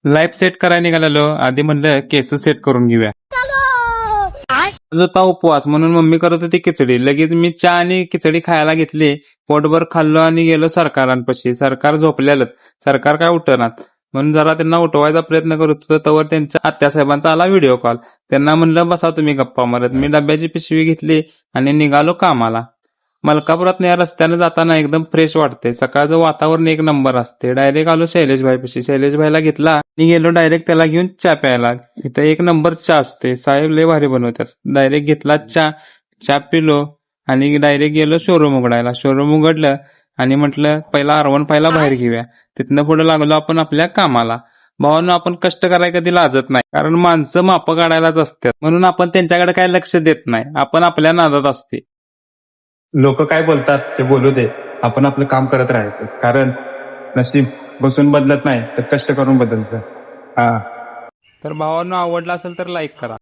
Life set करायला निघालेलो, आधी म्हणलं केस सेट करून घेऊया. जो होता उपवास म्हणून मम्मी करत होती खिचडी. लगेच मी चहा आणि खिचडी खायला घेतली. पोटभर खाल्लो आणि गेलो सरकारांपाशी. सरकार झोपलेलं, सरकार काय उठणार म्हणून जरा त्यांना उठवायचा प्रयत्न करत होतो. तवर त्यांच्या आत्यासाहेबांचा आला व्हिडिओ कॉल. त्यांना म्हणलं बसा तुम्ही गप्पा मारत. मी डब्याची पिशवी घेतली आणि निघालो कामाला. मलकापुरात या रस्त्याने जाताना एकदम फ्रेश वाटते. सकाळचं वातावरण एक नंबर असते. डायरेक्ट आलो शैलेशभाईपाशी. शैलेशभाईला घेतला आणि गेलो डायरेक्ट त्याला घेऊन चहा प्यायला. इथं एक नंबर चहा असते. साहेब लय भारी बनवतात. डायरेक्ट घेतला चहा पिलो आणि डायरेक्ट गेलो शोरूम उघडायला. शोरूम उघडलं आणि म्हटलं पहिला R1 पहिला बाहेर घेऊया. तिथनं पुढे लागलो आपण आपल्या कामाला. भावांनो, आपण कष्ट करायला कधी लाजत नाही, कारण माणसं मापं काढायलाच असतात. म्हणून आपण त्यांच्याकडे काय लक्ष देत नाही. आपण आपल्या नादात असते. लोक काय बोलतात ते बोलू दे, आपण आपलं काम करत राहायचं. कारण नशीब बसून बदलत नाही तर कष्ट करून बदलतं. तर भावांनो, आवडला असेल तर लाईक करा.